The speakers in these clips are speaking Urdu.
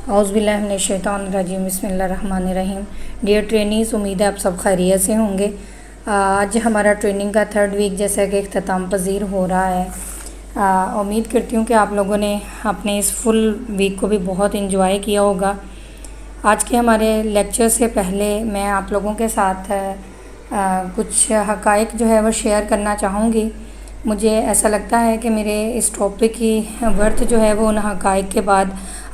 اعوذ باللہ من الشیطان الرجیم، بسم اللہ الرحمن الرحیم۔ ڈیئر ٹرینیز، امید ہے آپ سب خیریت سے ہوں گے۔ آج ہمارا ٹریننگ کا 3rd ویک جیسا کہ اختتام پذیر ہو رہا ہے۔ امید کرتی ہوں کہ آپ لوگوں نے اپنے اس فل ویک کو بھی بہت انجوائے کیا ہوگا۔ آج کے ہمارے لیکچر سے پہلے میں آپ لوگوں کے ساتھ کچھ حقائق جو ہے وہ شیئر کرنا چاہوں گی۔ مجھے ایسا لگتا ہے کہ میرے اس ٹاپک کی ورتھ جو ہے وہ ان حقائق کے بعد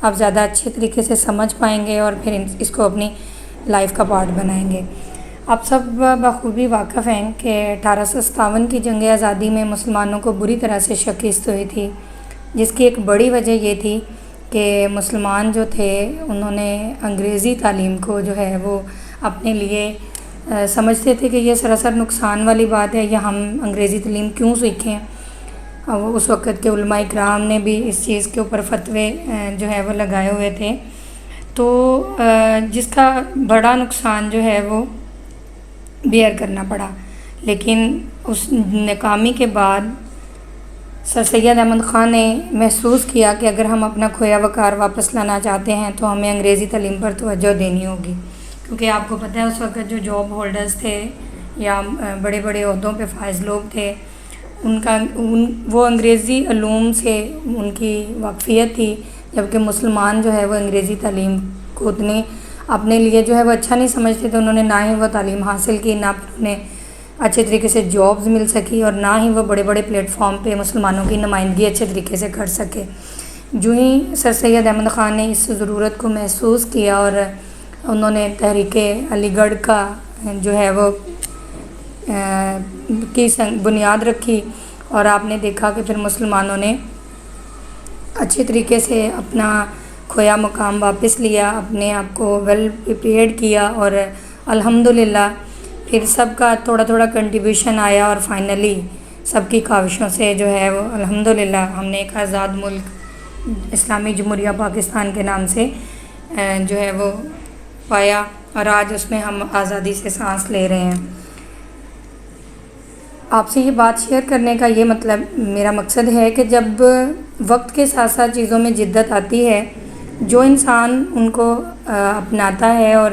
آپ زیادہ اچھے طریقے سے سمجھ پائیں گے اور پھر اس کو اپنی لائف کا پارٹ بنائیں گے۔ آپ سب بخوبی واقف ہیں کہ 1857 کی جنگ آزادی میں مسلمانوں کو بری طرح سے شکست ہوئی تھی، جس کی ایک بڑی وجہ یہ تھی کہ مسلمان جو تھے انہوں نے انگریزی تعلیم کو جو ہے وہ اپنے لیے سمجھتے تھے کہ یہ سراسر نقصان والی بات ہے، یا ہم انگریزی تعلیم کیوں سیکھیں۔ اس وقت کے علماء اکرام نے بھی اس چیز کے اوپر فتوے جو ہے وہ لگائے ہوئے تھے، تو جس کا بڑا نقصان جو ہے وہ بیئر کرنا پڑا۔ لیکن اس ناکامی کے بعد سر سید احمد خان نے محسوس کیا کہ اگر ہم اپنا کھویا وقار واپس لانا چاہتے ہیں تو ہمیں انگریزی تعلیم پر توجہ دینی ہوگی، کیونکہ آپ کو پتہ ہے اس وقت جو جاب ہولڈرز تھے یا بڑے بڑے عہدوں پہ فائز لوگ تھے، وہ انگریزی علوم سے ان کی واقفیت تھی، جبکہ مسلمان جو ہے وہ انگریزی تعلیم کو اتنی اپنے لیے جو ہے وہ اچھا نہیں سمجھتے تھے۔ انہوں نے نہ ہی وہ تعلیم حاصل کی، نہ انہیں اچھے طریقے سے جابز مل سکی، اور نہ ہی وہ بڑے بڑے پلیٹ فارم پہ مسلمانوں کی نمائندگی اچھے طریقے سے کر سکے۔ جو ہی سر سید احمد خان نے اس ضرورت کو محسوس کیا اور انہوں نے تحریک علی گڑھ کا جو ہے وہ کی بنیاد رکھی، اور آپ نے دیکھا کہ پھر مسلمانوں نے اچھے طریقے سے اپنا کھویا مقام واپس لیا، اپنے آپ کو ویل پریپیئرڈ کیا، اور الحمدللہ پھر سب کا تھوڑا تھوڑا کنٹریبیوشن آیا، اور فائنلی سب کی کاوشوں سے جو ہے وہ الحمدللہ ہم نے ایک آزاد ملک اسلامی جمہوریہ پاکستان کے نام سے جو ہے وہ پایا، اور آج اس میں ہم آزادی سے سانس لے رہے ہیں۔ آپ سے یہ بات شیئر کرنے کا یہ میرا مقصد ہے کہ جب وقت کے ساتھ ساتھ چیزوں میں جدت آتی ہے، جو انسان ان کو اپناتا ہے اور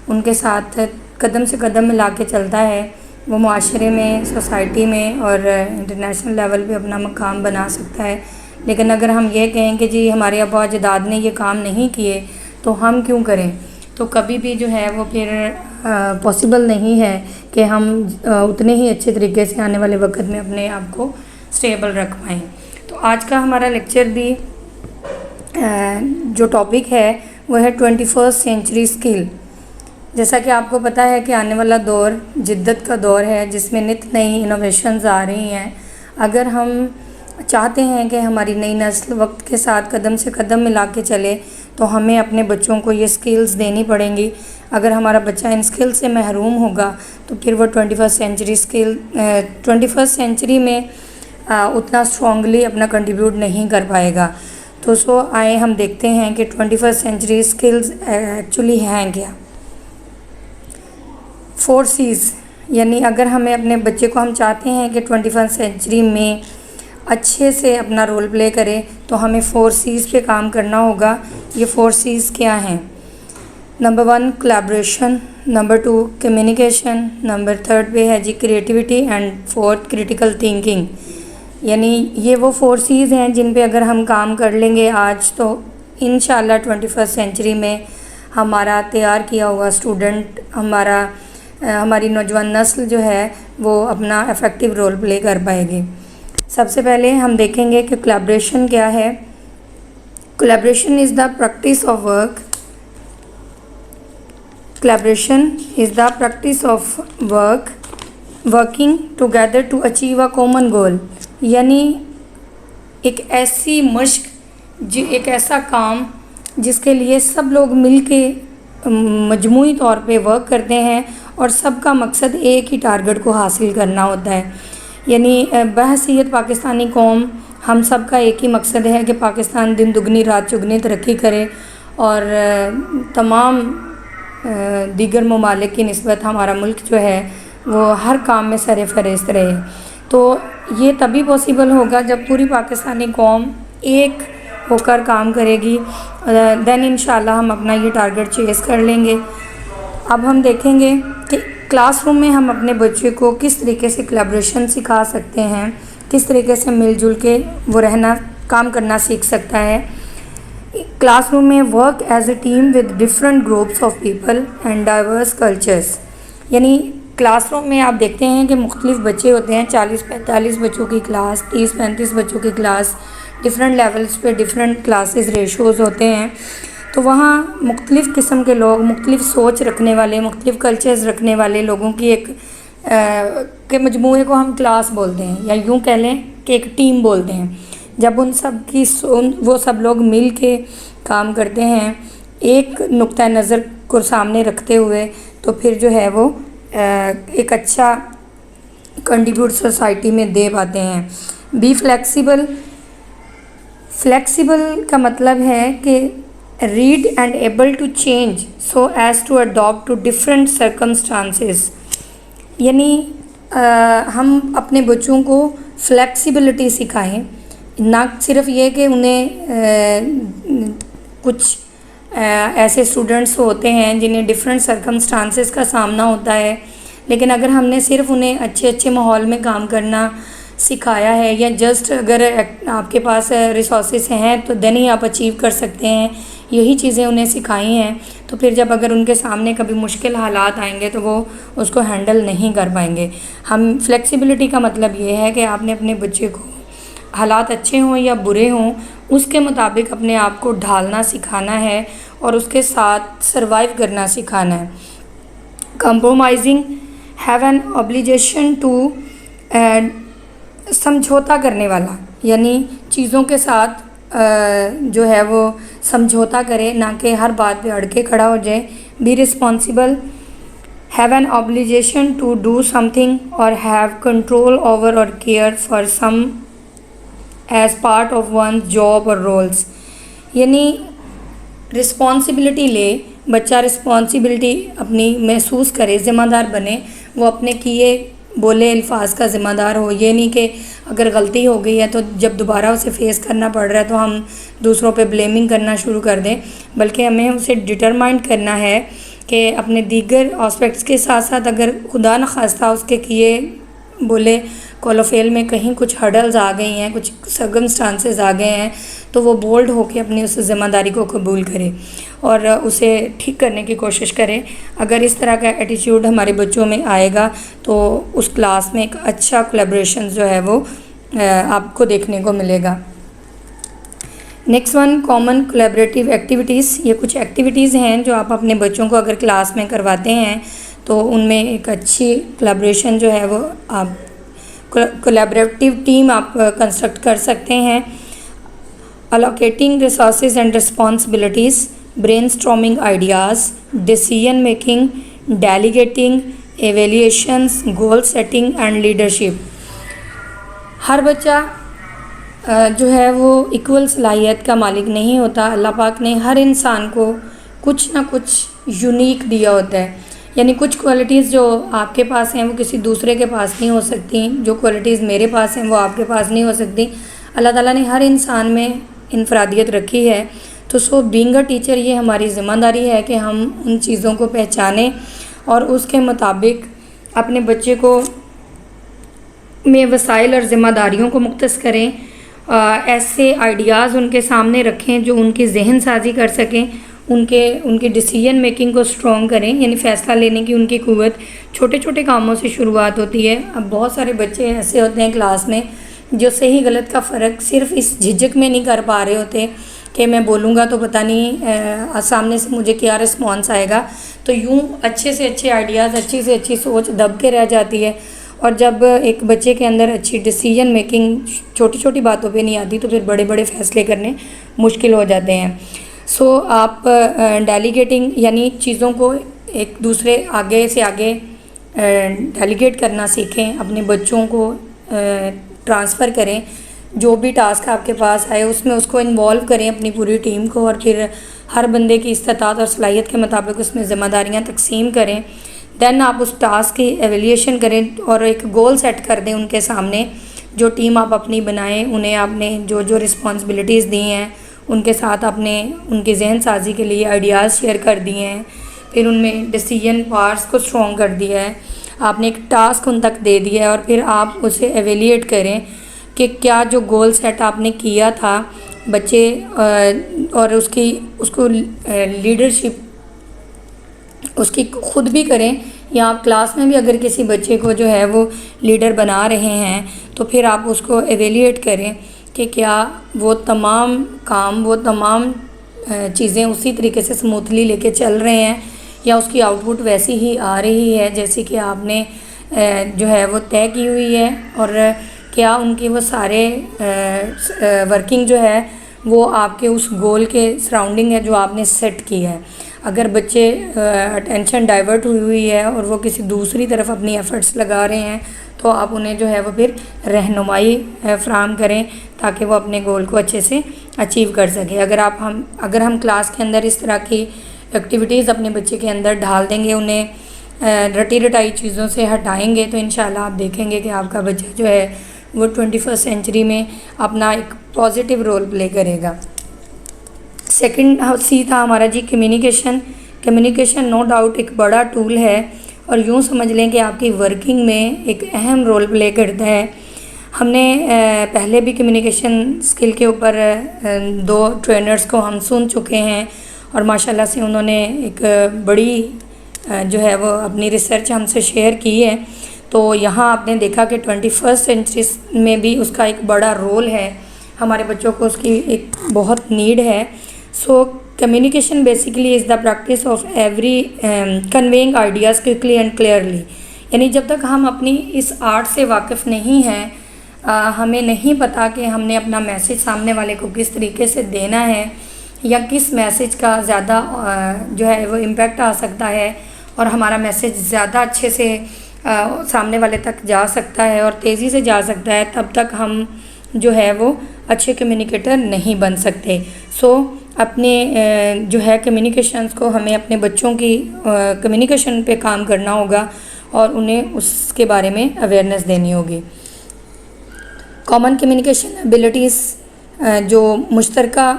ان کے ساتھ قدم سے قدم ملا کے چلتا ہے، وہ معاشرے میں، سوسائٹی میں اور انٹرنیشنل لیول پہ اپنا مقام بنا سکتا ہے۔ لیکن اگر ہم یہ کہیں کہ جی ہمارے آباء و اجداد نے یہ کام نہیں کیے تو ہم کیوں کریں، تو کبھی بھی جو ہے وہ پھر پاسبل نہیں ہے کہ ہم اتنے ہی اچھے طریقے سے آنے والے وقت میں اپنے آپ کو سٹیبل رکھ پائیں۔ تو آج کا ہمارا لیکچر بھی جو ٹاپک ہے وہ ہے 21st سینچری اسکل۔ جیسا کہ آپ کو پتہ ہے کہ آنے والا دور جدت کا دور ہے، جس میں نت نئی انوویشنز آ رہی ہیں۔ اگر ہم چاہتے ہیں کہ ہماری نئی نسل وقت کے ساتھ قدم سے قدم ملا کے چلے تو ہمیں اپنے بچوں کو یہ سکلز دینی پڑیں گی۔ اگر ہمارا بچہ ان سکل سے محروم ہوگا تو پھر وہ 21st سینچری میں اتنا اسٹرانگلی اپنا کنٹریبیوٹ نہیں کر پائے گا۔ تو آئے ہم دیکھتے ہیں کہ 21st سینچری سکلز ایکچولی ہیں کیا۔ 4 C's، یعنی اگر ہمیں اپنے بچے کو ہم چاہتے ہیں کہ 21st سینچری میں اچھے سے اپنا رول پلے کرے تو ہمیں 4 C's پہ کام کرنا ہوگا۔ یہ 4 C's کیا ہیں؟ Number 1 collaboration, number 2 communication, number 3 پہ ہے جی کریٹیوٹی، اینڈ 4 کریٹیکل تھنکنگ۔ یعنی یہ وہ 4 C's ہیں جن پہ اگر ہم کام کر لیں گے آج تو انشاءاللہ 21st سینچری میں ہمارا تیار کیا ہوا اسٹوڈنٹ، ہماری نوجوان نسل جو ہے وہ اپنا افیکٹو رول پلے کر پائے گی۔ سب سے پہلے ہم دیکھیں گے کہ کولیبریشن کیا ہے۔ Collaboration is the practice of work working together to achieve a common goal, یعنی ایک ایسی مشق، ایک ایسا کام جس کے لیے سب لوگ مل کے مجموعی طور پہ ورک کرتے ہیں اور سب کا مقصد ایک ہی ٹارگٹ کو حاصل کرنا ہوتا ہے۔ یعنی بحیثیت پاکستانی قوم ہم سب کا ایک ہی مقصد ہے کہ پاکستان دن دگنی رات چگنی ترقی کرے اور تمام دیگر ممالک کی نسبت ہمارا ملک جو ہے وہ ہر کام میں سر فہرست رہے۔ تو یہ تبھی پاسبل ہوگا جب پوری پاکستانی قوم ایک ہو کر کام کرے گی، دین انشاءاللہ ہم اپنا یہ ٹارگٹ چیز کر لیں گے۔ اب ہم دیکھیں گے کہ کلاس روم میں ہم اپنے بچے کو کس طریقے سے کولیبریشن سکھا سکتے ہیں، کس طریقے سے مل جل کے وہ رہنا، کام کرنا سیکھ سکتا ہے۔ کلاس روم میں work as a team with different groups of people and diverse cultures, یعنی کلاس روم میں آپ دیکھتے ہیں کہ مختلف بچے ہوتے ہیں، 40-45 بچوں کی کلاس، 30-35 بچوں کی کلاس، ڈفرینٹ لیولز پہ ڈفرینٹ کلاسز ریشوز ہوتے ہیں، تو وہاں مختلف قسم کے لوگ، مختلف سوچ رکھنے والے، مختلف کلچرز رکھنے والے لوگوں کی ایک کے مجموعے کو ہم کلاس بولتے ہیں، یا یوں کہہ لیں کہ ایک ٹیم بولتے ہیں۔ جب ان سب کی وہ سب لوگ مل کے کام کرتے ہیں ایک نقطہ نظر کو سامنے رکھتے ہوئے، تو پھر جو ہے وہ ایک اچھا کنٹریبیوٹ سوسائٹی میں دے پاتے ہیں۔ بی فلیکسیبل، فلیکسیبل کا مطلب ہے کہ ready and able to change so as to adapt to different circumstances, یعنی ہم اپنے بچوں کو فلیکسیبلٹی سکھائیں، نہ صرف یہ کہ انہیں کچھ ایسے اسٹوڈنٹس ہوتے ہیں جنہیں ڈفرینٹ سرکمسٹانسز کا سامنا ہوتا ہے، لیکن اگر ہم نے صرف انہیں اچھے اچھے ماحول میں کام کرنا سکھایا ہے، یا جسٹ اگر آپ کے پاس ریسورسز ہیں تو دین ہی آپ اچیو کر سکتے ہیں، یہی چیزیں انہیں سکھائی ہیں، تو پھر جب اگر ان کے سامنے کبھی مشکل حالات آئیں گے تو وہ اس کو ہینڈل نہیں کر پائیں گے۔ ہم فلیکسیبلٹی کا مطلب یہ ہے کہ آپ نے اپنے بچے کو حالات اچھے ہوں یا برے ہوں اس کے مطابق اپنے آپ کو ڈھالنا سکھانا ہے اور اس کے ساتھ سروائیو کرنا سکھانا ہے۔ Compromising, have an obligation to, سمجھوتا کرنے والا، یعنی چیزوں کے ساتھ جو ہے وہ سمجھوتا کرے، نہ کہ ہر بات پہ اڑ کے کھڑا ہو جائے۔ Be responsible, have an obligation to do something or have control over or care for some as part of one job or roles, یعنی رسپانسبلٹی لے، بچہ رسپانسبلٹی اپنی محسوس کرے، ذمہ دار بنے، وہ اپنے کیے بولے الفاظ کا ذمہ دار ہو۔ یہ نہیں کہ اگر غلطی ہو گئی ہے تو جب دوبارہ اسے فیس کرنا پڑ رہا ہے تو ہم دوسروں پہ بلیمنگ کرنا شروع کر دیں، بلکہ ہمیں اسے ڈٹرمائنڈ کرنا ہے کہ اپنے دیگر آسپیکٹس کے ساتھ ساتھ اگر خدا نخواستہ اس کے کیے بولے کال و فیل میں کہیں کچھ ہرڈلز آ گئی ہیں، کچھ سرکمسٹانسز آ گئے ہیں، تو وہ بولڈ ہو کے اپنی اس ذمہ داری کو قبول کرے اور اسے ٹھیک کرنے کی کوشش کرے۔ اگر اس طرح کا ایٹیٹیوڈ ہمارے بچوں میں آئے گا تو اس کلاس میں ایک اچھا کولیبریشن جو ہے وہ آپ کو دیکھنے کو ملے گا۔ Next one, common collaborative activities, یہ کچھ ایکٹیویٹیز ہیں جو آپ اپنے بچوں کو اگر کلاس میں کرواتے ہیں تو ان میں ایک اچھی کولیبریشن جو ہے وہ آپ کولیبریٹیو ٹیم آپ کنسٹرکٹ کر سکتے ہیں۔ Allocating resources and responsibilities, brain storming ideas, decision making, delegating, evaluations, goal setting and leadership. ہر بچہ جو ہے وہ ایکول صلاحیت کا مالک نہیں ہوتا، اللہ پاک نے ہر انسان کو کچھ نہ کچھ یونیک دیا ہوتا ہے، یعنی کچھ کوالٹیز جو آپ کے پاس ہیں وہ کسی دوسرے کے پاس نہیں ہو سکتی، جو کوالٹیز میرے پاس ہیں وہ آپ کے پاس نہیں ہو سکتی۔ اللہ تعالیٰ نے ہر انسان میں انفرادیت رکھی ہے، تو سو بینگ اے ٹیچر یہ ہماری ذمہ داری ہے کہ ہم ان چیزوں کو پہچانیں اور اس کے مطابق اپنے بچے کو میں وسائل اور ذمہ داریوں کو مختص کریں، ایسے آئیڈیاز ان کے سامنے رکھیں جو ان کی ذہن سازی کر سکیں، ان کی ڈیسیژن میکنگ کو اسٹرانگ کریں، یعنی فیصلہ لینے کی ان کی قوت چھوٹے چھوٹے کاموں سے شروعات ہوتی ہے۔ اب بہت سارے بچے ایسے ہوتے ہیں کلاس میں جو صحیح غلط کا فرق صرف اس جھجک میں نہیں کر پا رہے ہوتے کہ میں بولوں گا تو پتہ نہیں سامنے سے مجھے کیا رسپانس آئے گا، تو یوں اچھے سے اچھے آئیڈیاز، اچھی سے اچھی سوچ دب کے رہ جاتی ہے، اور جب ایک بچے کے اندر اچھی ڈیسیژن میکنگ چھوٹی چھوٹی باتوں پہ نہیں آتی تو پھر بڑے بڑے فیصلے کرنے مشکل ہو جاتے ہیں۔ سو آپ ڈیلیگیٹنگ یعنی چیزوں کو ایک دوسرے آگے سے آگے ڈیلیگیٹ کرنا سیکھیں، اپنے بچوں کو ٹرانسفر کریں، جو بھی ٹاسک آپ کے پاس آئے اس میں اس کو انوالو کریں اپنی پوری ٹیم کو، اور پھر ہر بندے کی استطاعت اور صلاحیت کے مطابق اس میں ذمہ داریاں تقسیم کریں۔ دین آپ اس ٹاسک کی ایویلیویشن کریں اور ایک گول سیٹ کر دیں ان کے سامنے، جو ٹیم آپ اپنی بنائیں، انہیں آپ نے جو جو رسپانسبلٹیز دی ہیں ان کے ساتھ آپ نے ان کی ذہن سازی کے لیے آئیڈیاز شیئر کر دیے ہیں، پھر ان میں ڈیسیجن پاورس کو اسٹرانگ کر دیا ہے، آپ نے ایک ٹاسک ان تک دے دیا ہے، اور پھر آپ اسے ایویلیٹ کریں کہ کیا جو گول سیٹ آپ نے کیا تھا بچے اور اس کو لیڈرشپ اس کی خود بھی کریں، یا آپ کلاس میں بھی اگر کسی بچے کو جو ہے وہ لیڈر بنا رہے ہیں تو پھر آپ اس کو ایویلیٹ کریں کہ کیا وہ تمام کام، وہ تمام چیزیں اسی طریقے سے سموتھلی لے کے چل رہے ہیں، یا اس کی آؤٹ پٹ ویسی ہی آ رہی ہے جیسے کہ آپ نے جو ہے وہ طے کی ہوئی ہے، اور کیا ان کے وہ سارے ورکنگ جو ہے وہ آپ کے اس گول کے سراؤنڈنگ ہے جو آپ نے سیٹ کی ہے۔ اگر بچے اٹینشن ڈائیورٹ ہوئی ہے اور وہ کسی دوسری طرف اپنی ایفرٹس لگا رہے ہیں تو آپ انہیں جو ہے وہ پھر رہنمائی فراہم کریں تاکہ وہ اپنے گول کو اچھے سے اچیو کر سکیں۔ اگر ہم کلاس کے اندر اس طرح کی ایکٹیویٹیز اپنے بچے کے اندر ڈال دیں گے، انہیں رٹی رٹائی چیزوں سے ہٹائیں گے، تو انشاءاللہ آپ دیکھیں گے کہ آپ کا بچہ جو ہے وہ 21 سینچری میں اپنا ایک پازیٹیو رول پلے کرے گا۔ سیکنڈ سی تھا ہمارا جی کمیونیکیشن نو ڈاؤٹ ایک بڑا ٹول ہے، اور یوں سمجھ لیں کہ آپ کی ورکنگ میں ایک اہم رول پلے کرتا ہے۔ ہم نے پہلے بھی کمیونیکیشن اسکل کے اوپر 2 ٹرینرز کو ہم سن چکے ہیں، اور ماشاءاللہ سے انہوں نے ایک بڑی جو ہے وہ اپنی ریسرچ ہم سے شیئر کی ہے۔ تو یہاں آپ نے دیکھا کہ 21 سینچری میں بھی اس کا ایک بڑا رول ہے، ہمارے بچوں کو اس کی ایک بہت نیڈ ہے۔ So communication basically is the practice of every conveying ideas quickly and clearly, یعنی جب تک ہم اپنی اس آرٹ سے واقف نہیں ہیں، ہمیں نہیں پتہ کہ ہم نے اپنا میسیج سامنے والے کو کس طریقے سے دینا ہے، یا کس میسیج کا زیادہ جو ہے وہ امپیکٹ آ سکتا ہے اور ہمارا میسیج زیادہ اچھے سے سامنے والے تک جا سکتا ہے اور تیزی سے جا سکتا ہے، تب تک ہم جو ہے وہ اچھے کمیونیکیٹر نہیں بن سکتے۔ سو اپنے جو ہے کمیونیکیشنز کو ہمیں اپنے بچوں کی کمیونیکیشن پہ کام کرنا ہوگا اور انہیں اس کے بارے میں اویئرنیس دینی ہوگی۔ کامن کمیونیکیشن ایبلٹیز، جو مشترکہ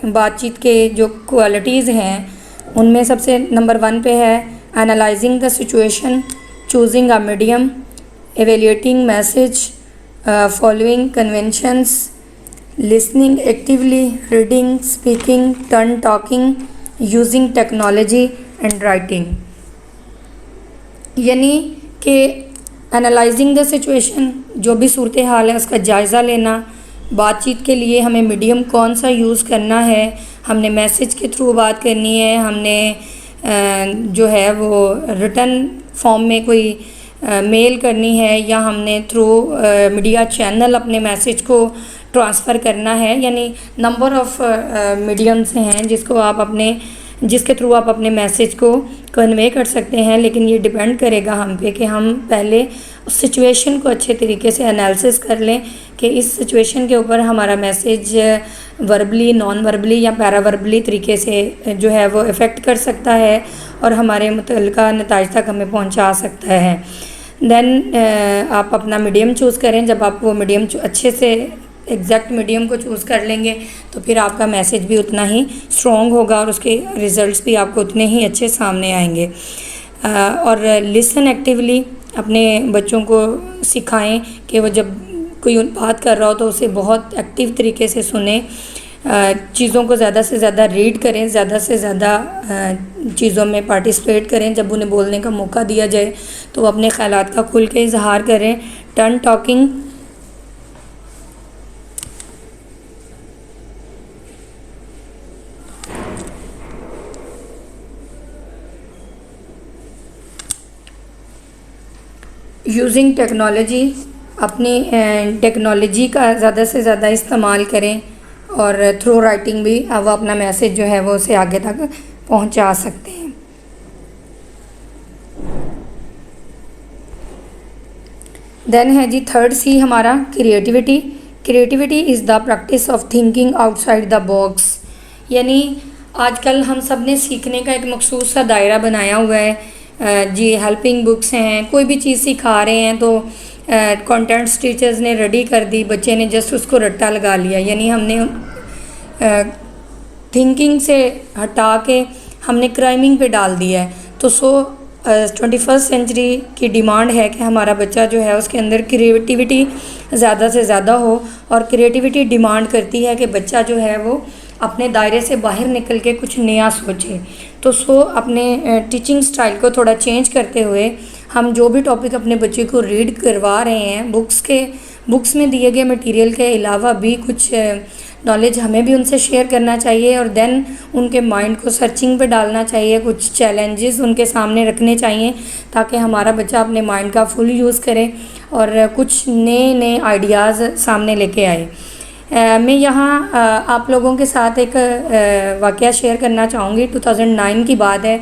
بات چیت کے جو کوالٹیز ہیں ان میں سب سے نمبر 1 پہ ہے analysing the situation, choosing a medium, evaluating message, following conventions, listening actively, reading, speaking, turn talking, using technology and writing. یعنی کہ اینالائزنگ دا سچویشن، جو بھی صورتحال ہے اس کا جائزہ لینا، بات چیت کے لیے ہمیں میڈیم کون سا یوز کرنا ہے، ہم نے میسیج کے تھرو بات کرنی ہے، ہم نے جو ہے وہ ریٹن فارم میں کوئی میل کرنی ہے، یا ہم نے تھرو میڈیا چینل اپنے میسیج کو ٹرانسفر کرنا ہے، یعنی نمبر آف میڈیمز ہیں جس کے تھرو آپ اپنے میسیج کو کنوے کر سکتے ہیں، لیکن یہ ڈیپینڈ کرے گا ہم پہ کہ ہم پہلے اس سچویشن کو اچھے طریقے سے انالیسس کر لیں کہ اس سچویشن کے اوپر ہمارا میسیج وربلی، نان وربلی یا پیرا وربلی طریقے سے جو ہے وہ افیکٹ کر سکتا ہے اور ہمارے متعلقہ نتائج تک ہمیں پہنچا سکتا ہے۔ دین آپ اپنا میڈیم چوز کریں۔ جب آپ وہ میڈیم اچھے سے ایگزیکٹ میڈیم کو چوز کر لیں گے تو پھر آپ کا میسیج بھی اتنا ہی اسٹرانگ ہوگا اور اس کے ریزلٹس بھی آپ کو اتنے ہی اچھے سامنے آئیں گے۔ اور لسن ایکٹیولی، اپنے بچوں کو سکھائیں کہ وہ جب کوئی بات کر رہا ہو تو اسے بہت ایکٹیو طریقے سے سنیں، چیزوں کو زیادہ سے زیادہ ریڈ کریں، زیادہ سے زیادہ چیزوں میں پارٹیسپیٹ کریں، جب انہیں بولنے کا موقع دیا جائے تو وہ اپنے خیالات کا کھل کے اظہار کریں۔ ٹرن ٹاکنگ، یوزنگ ٹیکنالوجی، اپنی ٹیکنالوجی کا زیادہ سے زیادہ استعمال کریں، اور تھرو رائٹنگ بھی وہ اپنا میسیج جو ہے وہ اسے آگے تک پہنچا سکتے ہیں۔ دین ہے جی 3rd سی ہمارا creativity. Creativity is the practice of thinking out side the box, یعنی آج کل ہم سب نے سیکھنے کا ایک مخصوص سا دائرہ بنایا ہوا ہے جی۔ ہیلپنگ بکس ہیں، کوئی بھی چیز سکھا رہے ہیں تو کانٹینٹس ٹیچرز نے ریڈی کر دی، بچے نے جسٹ اس کو رٹا لگا لیا، یعنی ہم نے تھنکنگ سے ہٹا کے ہم نے کرائمنگ پہ ڈال دیا ہے. تو 21 سینچری کی ڈیمانڈ ہے کہ ہمارا بچہ جو ہے اس کے اندر کریٹیوٹی زیادہ سے زیادہ ہو، اور کریٹیوٹی ڈیمانڈ کرتی ہے کہ بچہ جو ہے وہ اپنے دائرے سے باہر نکل کے کچھ نیا سوچے. تو اپنے ٹیچنگ سٹائل کو تھوڑا چینج کرتے ہوئے ہم جو بھی ٹاپک اپنے بچے کو ریڈ کروا رہے ہیں، بکس میں دیے گئے مٹیریل کے علاوہ بھی کچھ نالج ہمیں بھی ان سے شیئر کرنا چاہیے، اور دین ان کے مائنڈ کو سرچنگ پہ ڈالنا چاہیے. کچھ چیلنجز ان کے سامنے رکھنے چاہیے تاکہ ہمارا بچہ اپنے مائنڈ کا فل یوز کرے اور کچھ نئے آئیڈیاز سامنے لے کے آئے. میں یہاں آپ لوگوں کے ساتھ ایک واقعہ شیئر کرنا چاہوں گی. 2009 کی بات ہے،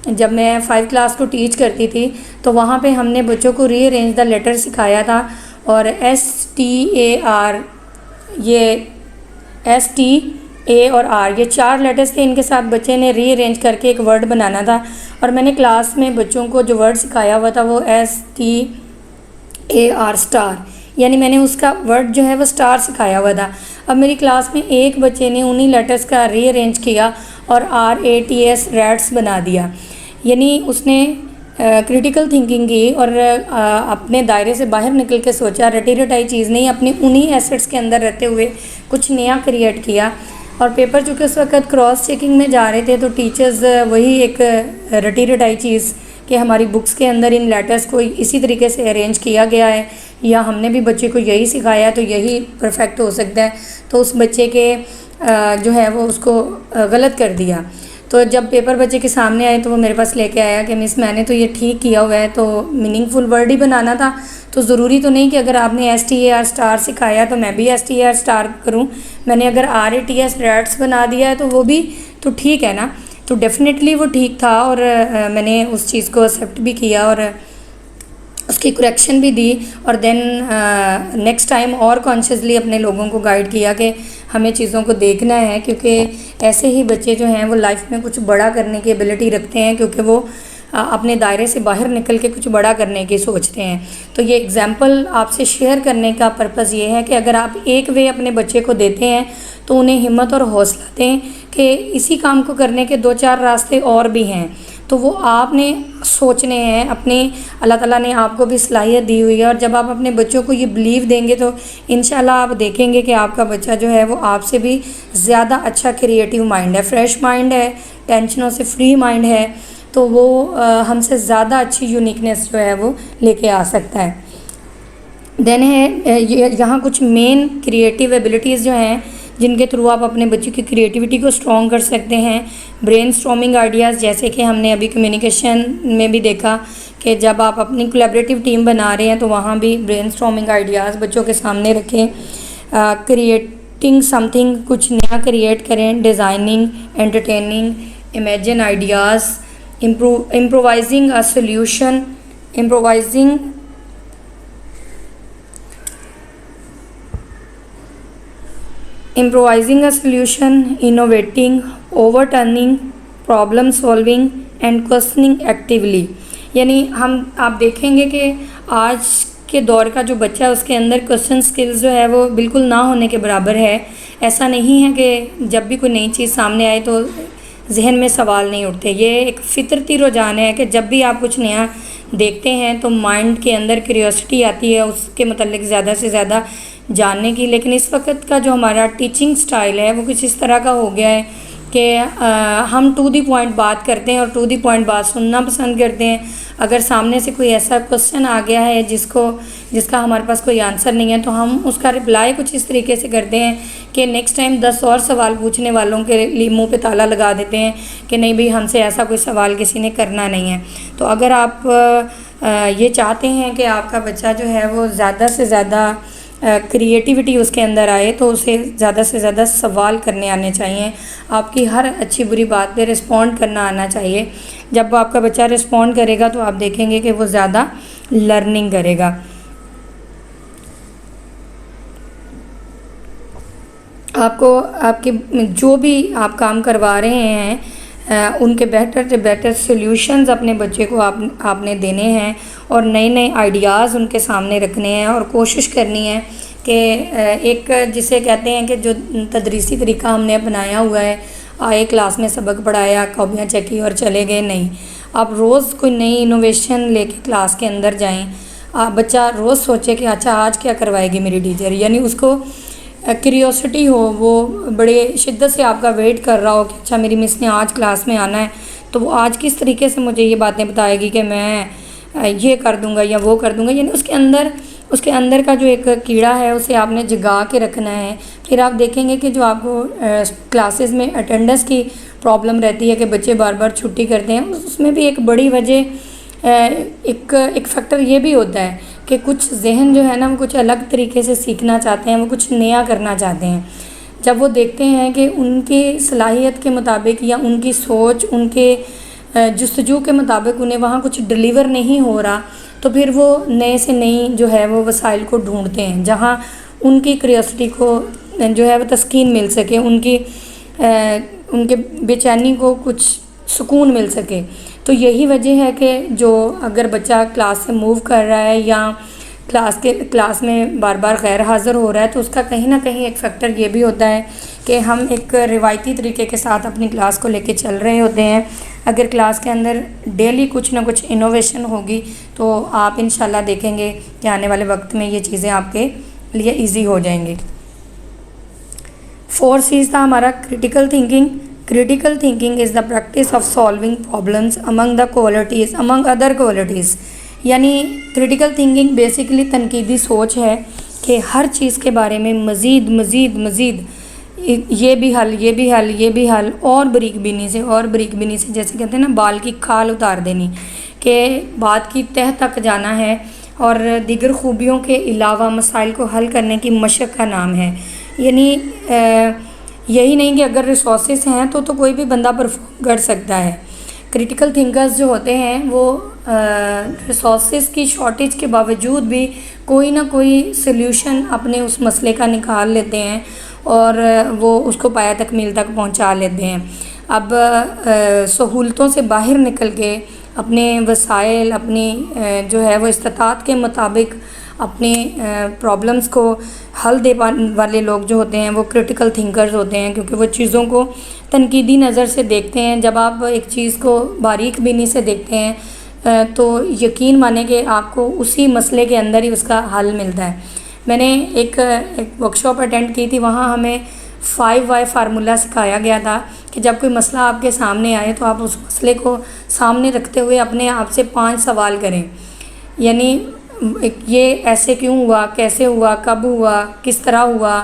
جب میں 5 کلاس کو ٹیچ کرتی تھی تو وہاں پہ ہم نے بچوں کو ری ارینج دا لیٹر سکھایا تھا، اور STAR، یہ STA اور R، یہ 4 لیٹرز تھے. ان کے ساتھ بچے نے ری ارینج کر کے ایک ورڈ بنانا تھا، اور میں نے کلاس میں بچوں کو جو ورڈ سکھایا ہوا تھا وہ STAR اسٹار، یعنی میں نے اس کا ورڈ جو ہے وہ اسٹار سکھایا ہوا تھا. اب میری کلاس میں ایک بچے نے انہی لیٹرز کا ری ارینج کیا اور RATS ریٹس بنا دیا. یعنی اس نے کریٹیکل تھنکنگ کی اور اپنے دائرے سے باہر نکل کے سوچا، رٹی رٹائی چیز نہیں، اپنی انہی ایسٹس کے اندر رہتے ہوئے کچھ نیا کریٹ کیا. اور پیپر چونکہ اس وقت کراس چیکنگ میں جا رہے تھے تو ٹیچرز وہی ایک رٹی رٹائی چیز کہ ہماری بکس کے اندر ان لیٹرز کو اسی طریقے سے ارینج کیا گیا ہے، یا ہم نے بھی بچے کو یہی سکھایا تو یہی پرفیکٹ ہو سکتا ہے، تو اس بچے کے جو ہے وہ اس کو غلط کر دیا. تو جب پیپر بچے کے سامنے آئے تو وہ میرے پاس لے کے آیا کہ مس میں نے تو یہ ٹھیک کیا ہوا ہے، تو میننگ فل ورڈ ہی بنانا تھا، تو ضروری تو نہیں کہ اگر آپ نے STAR اسٹار سکھایا تو میں بھی STAR اسٹار کروں. میں نے اگر RATS ریٹس بنا دیا ہے تو وہ بھی تو ٹھیک ہے نا. تو ڈیفینیٹلی وہ ٹھیک تھا، اور میں نے اس چیز کو ایکسیپٹ بھی کیا اور اس کی کریکشن بھی دی، اور دین نیکسٹ ٹائم اور کانشیسلی اپنے لوگوں کو گائیڈ کیا کہ ہمیں چیزوں کو دیکھنا ہے، کیونکہ ایسے ہی بچے جو ہیں وہ لائف میں کچھ بڑا کرنے کی ایبلٹی رکھتے ہیں، کیونکہ وہ اپنے دائرے سے باہر نکل کے کچھ بڑا کرنے کی سوچتے ہیں. تو یہ ایگزامپل آپ سے شیئر کرنے کا پرپس یہ ہے کہ اگر آپ ایک وے اپنے بچے کو دیتے ہیں تو انہیں ہمت اور حوصلہ دیں کہ اسی کام کو کرنے کے 2-4 راستے اور بھی ہیں. تو وہ آپ نے سوچنے ہیں، اپنے اللہ تعالیٰ نے آپ کو بھی صلاحیت دی ہوئی ہے، اور جب آپ اپنے بچوں کو یہ بلیو دیں گے تو انشاءاللہ آپ دیکھیں گے کہ آپ کا بچہ جو ہے وہ آپ سے بھی زیادہ اچھا کریٹیو مائنڈ ہے، فریش مائنڈ ہے، ٹینشنوں سے فری مائنڈ ہے، تو وہ ہم سے زیادہ اچھی یونیکنیس جو ہے وہ لے کے آ سکتا ہے. دین ہے یہاں کچھ مین کریٹیو ایبلٹیز جو ہیں جن کے تھرو آپ اپنے بچے کی کریٹیوٹی کو اسٹرانگ کر سکتے ہیں. برین اسٹارمنگ آئیڈیاز، جیسے کہ ہم نے ابھی کمیونیکیشن میں بھی دیکھا کہ جب آپ اپنی کولیبریٹیو ٹیم بنا رہے ہیں تو وہاں بھی برین اسٹارمنگ آئیڈیاز بچوں کے سامنے رکھیں. کریٹنگ سم تھنگ، کچھ نیا کریٹ کریں. Designing, entertaining, imagine ideas, improvising a solution, improvising a solution, innovating, overturning, problem solving and questioning actively. یعنی آپ دیکھیں گے کہ آج کے دور کا جو بچہ ہے اس کے اندر کوشچن سکلز جو ہے وہ بالکل نہ ہونے کے برابر ہے. ایسا نہیں ہے کہ جب بھی کوئی نئی چیز سامنے آئے تو ذہن میں سوال نہیں اٹھتے. یہ ایک فطرتی رجحان ہے کہ جب بھی آپ کچھ نیا دیکھتے ہیں تو مائنڈ کے اندر کیوریوسٹی آتی ہے اس کے متعلق زیادہ سے زیادہ جاننے کی. لیکن اس وقت کا جو ہمارا ٹیچنگ سٹائل ہے وہ کچھ اس طرح کا ہو گیا ہے کہ ہم ٹو دی پوائنٹ بات کرتے ہیں اور ٹو دی پوائنٹ بات سننا پسند کرتے ہیں. اگر سامنے سے کوئی ایسا کوسچن آ گیا ہے جس کا ہمارے پاس کوئی آنسر نہیں ہے تو ہم اس کا رپلائی کچھ اس طریقے سے کرتے ہیں کہ نیکسٹ ٹائم 10 اور سوال پوچھنے والوں کے لیے منہ پہ تالا لگا دیتے ہیں کہ نہیں بھئی ہم سے ایسا کوئی سوال کسی نے کرنا نہیں ہے. تو اگر آپ یہ چاہتے ہیں کہ آپ کا بچہ جو ہے وہ زیادہ سے زیادہ کریٹیوٹی اس کے اندر آئے تو اسے زیادہ سے زیادہ سوال کرنے آنے چاہیے. آپ کی ہر اچھی بری بات پہ رسپونڈ کرنا آنا چاہیے. جب آپ کا بچہ رسپونڈ کرے گا تو آپ دیکھیں گے کہ وہ زیادہ لرننگ کرے گا. آپ کے جو بھی آپ کام کروا رہے ہیں ان کے بیٹر سے بیٹر سلیوشنز اپنے بچے کو آپ نے دینے ہیں اور نئے نئے آئیڈیاز ان کے سامنے رکھنے ہیں اور کوشش کرنی ہے کہ ایک جسے کہتے ہیں کہ جو تدریسی طریقہ ہم نے اپنایا ہوا ہے، آئے کلاس میں سبق پڑھایا، کاپیاں چیک اور چلے گئے، نہیں، آپ روز کوئی نئی انوویشن لے کے کلاس کے اندر جائیں. بچہ روز سوچے کہ اچھا آج کیا کروائے گی میری ٹیچر، یعنی اس کو کیوریوسٹی ہو، وہ بڑے شدت سے آپ کا ویٹ کر رہا ہو کہ اچھا میری مس نے آج کلاس میں آنا ہے، تو وہ آج کس طریقے سے مجھے یہ باتیں بتائے گی کہ میں یہ کر دوں گا یا وہ کر دوں گا. یعنی اس کے اندر کا جو ایک کیڑا ہے اسے آپ نے جگا کے رکھنا ہے. پھر آپ دیکھیں گے کہ جو آپ کو کلاسز میں اٹینڈنس کی پرابلم رہتی ہے کہ بچے بار بار چھٹی کرتے ہیں، اس میں بھی ایک بڑی وجہ ایک فیکٹر یہ بھی ہوتا ہے کہ کچھ ذہن جو ہے نا وہ کچھ الگ طریقے سے سیکھنا چاہتے ہیں، وہ کچھ نیا کرنا چاہتے ہیں. جب وہ دیکھتے ہیں کہ ان کی صلاحیت کے مطابق یا ان کی سوچ، ان کے جستجو کے مطابق انہیں وہاں کچھ ڈلیور نہیں ہو رہا، تو پھر وہ نئے سے نئی جو ہے وہ وسائل کو ڈھونڈتے ہیں جہاں ان کی کریوسٹی کو جو ہے وہ تسکین مل سکے، ان کے بے چینی کو کچھ سکون مل سکے. تو یہی وجہ ہے کہ جو اگر بچہ کلاس سے موو کر رہا ہے یا کلاس میں بار بار غیر حاضر ہو رہا ہے، تو اس کا کہیں نہ کہیں ایک فیکٹر یہ بھی ہوتا ہے کہ ہم ایک روایتی طریقے کے ساتھ اپنی کلاس کو لے کے چل رہے ہوتے ہیں. اگر کلاس کے اندر ڈیلی کچھ نہ کچھ انوویشن ہوگی تو آپ انشاءاللہ دیکھیں گے کہ آنے والے وقت میں یہ چیزیں آپ کے لیے ایزی ہو جائیں گی. 4 C's تھا ہمارا critical thinking. Critical thinking is the practice of solving problems among other qualities. یعنی کریٹیکل تھنکنگ بیسیکلی تنقیدی سوچ ہے کہ ہر چیز کے بارے میں مزید یہ بھی حل اور بریک بینی سے جیسے کہتے ہیں نا بال کی کھال اتار دینی، کہ بات کی تہہ تک جانا ہے، اور دیگر خوبیوں کے علاوہ مسائل کو حل کرنے کی مشق کا نام ہے. یعنی یہی نہیں کہ اگر ریسورسز ہیں تو کوئی بھی بندہ پرفارم کر سکتا ہے. کریٹیکل تھنکرز جو ہوتے ہیں وہ ریسورسز کی شارٹیج کے باوجود بھی کوئی نہ کوئی سلیوشن اپنے اس مسئلے کا نکال لیتے ہیں اور وہ اس کو پایہ تکمیل تک پہنچا لیتے ہیں. اب سہولتوں سے باہر نکل کے اپنے وسائل، اپنی جو ہے وہ استطاعت کے مطابق اپنے پرابلمس کو حل دے والے لوگ جو ہوتے ہیں وہ کریٹیکل تھنکرز ہوتے ہیں، کیونکہ وہ چیزوں کو تنقیدی نظر سے دیکھتے ہیں. جب آپ ایک چیز کو باریک بینی سے دیکھتے ہیں تو یقین مانیں کہ آپ کو اسی مسئلے کے اندر ہی اس کا حل ملتا ہے. میں نے ایک ورکشاپ اٹینڈ کی تھی، وہاں ہمیں 5 Why فارمولہ سکھایا گیا تھا کہ جب کوئی مسئلہ آپ کے سامنے آئے تو آپ اس مسئلے کو سامنے رکھتے ہوئے اپنے آپ سے 5 سوال کریں. یعنی یہ ایسے کیوں ہوا، کیسے ہوا، کب ہوا، کس طرح ہوا.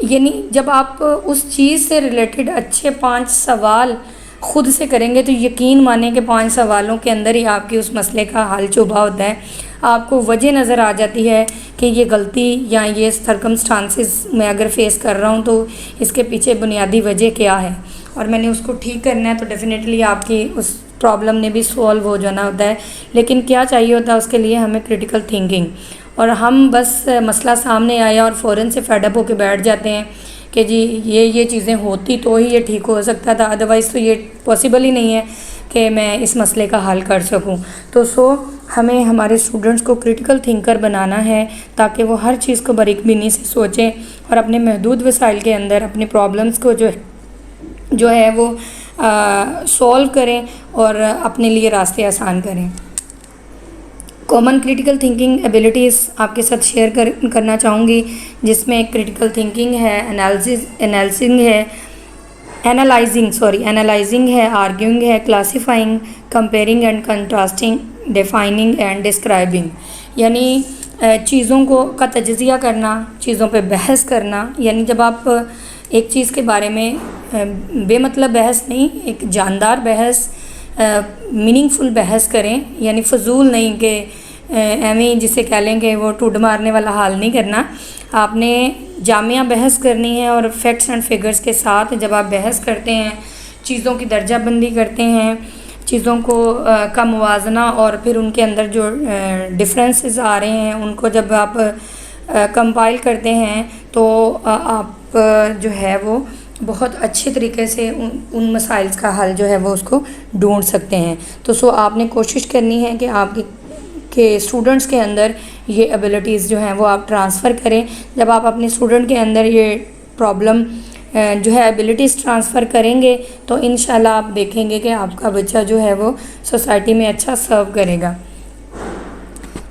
یعنی جب آپ اس چیز سے ریلیٹڈ اچھے 5 سوال خود سے کریں گے تو یقین مانیں کہ 5 سوالوں کے اندر ہی آپ کی اس مسئلے کا حل چھپا ہوتا ہے. آپ کو وجہ نظر آ جاتی ہے کہ یہ غلطی یا یہ سرکمسٹانسز میں اگر فیس کر رہا ہوں تو اس کے پیچھے بنیادی وجہ کیا ہے اور میں نے اس کو ٹھیک کرنا ہے، تو ڈیفینیٹلی آپ کی اس پرابلم نے بھی سولو ہو جانا ہوتا ہے. لیکن کیا چاہیے ہوتا ہے اس کے لیے ہمیں کریٹیکل تھنکنگ. اور ہم بس مسئلہ سامنے آیا اور فوراً سے فیڈ اپ ہو کے بیٹھ جاتے ہیں کہ جی یہ چیزیں ہوتی تو ہی یہ ٹھیک ہو سکتا تھا، ادروائز تو یہ پاسبل ہی نہیں ہے کہ میں اس مسئلے کا حل کر سکوں. تو ہمیں ہمارے اسٹوڈنٹس کو کریٹیکل تھنکر بنانا ہے تاکہ وہ ہر چیز کو باریک بینی سے سوچیں اور اپنے محدود وسائل کے اندر اپنے پرابلمس کو جو ہے وہ سولو کریں اور اپنے لیے راستے آسان کریں. کامن کریٹیکل تھنکنگ ایبیلٹیز آپ کے ساتھ شیئر کرنا چاہوں گی، جس میں کریٹیکل تھنکنگ ہے، انالائزنگ ہے، آرگیونگ ہے، classifying, comparing and contrasting, defining and describing. یعنی چیزوں کا تجزیہ کرنا، چیزوں پہ بحث کرنا. یعنی جب آپ ایک چیز کے بارے میں بے مطلب بحث نہیں، ایک جاندار بحث، میننگ فل بحث کریں، یعنی فضول نہیں کہ ایویں جسے کہہ لیں کہ وہ ٹوڈ مارنے والا حال نہیں کرنا. آپ نے جامعہ بحث کرنی ہے اور فیکٹس اینڈ فگرز کے ساتھ جب آپ بحث کرتے ہیں، چیزوں کی درجہ بندی کرتے ہیں، چیزوں کا موازنہ اور پھر ان کے اندر جو ڈفرینسز آ رہے ہیں ان کو جب آپ کمپائل کرتے ہیں تو آپ جو ہے وہ بہت اچھے طریقے سے ان مسائل کا حل جو ہے وہ اس کو ڈھونڈ سکتے ہیں. تو آپ نے کوشش کرنی ہے کہ آپ کی کہ اسٹوڈنٹس کے اندر یہ ایبلٹیز جو ہیں وہ آپ ٹرانسفر کریں. جب آپ اپنے اسٹوڈنٹ کے اندر یہ پرابلم جو ہے ایبلٹیز ٹرانسفر کریں گے تو انشاءاللہ آپ دیکھیں گے کہ آپ کا بچہ جو ہے وہ سوسائٹی میں اچھا سرو کرے گا.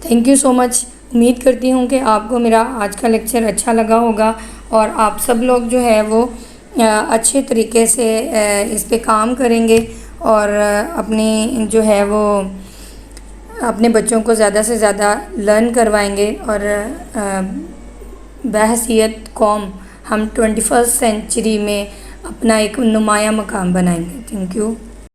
تھینک یو سو مچ. امید کرتی ہوں کہ آپ کو میرا آج کا لیکچر اچھا لگا ہوگا اور آپ سب لوگ جو ہے وہ اچھے طریقے سے اس پہ کام کریں گے اور اپنی جو ہے وہ اپنے بچوں کو زیادہ سے زیادہ لرن کروائیں گے اور بحیثیت قوم ہم 21 سینچری میں اپنا ایک نمایاں مقام بنائیں گے. Thank you.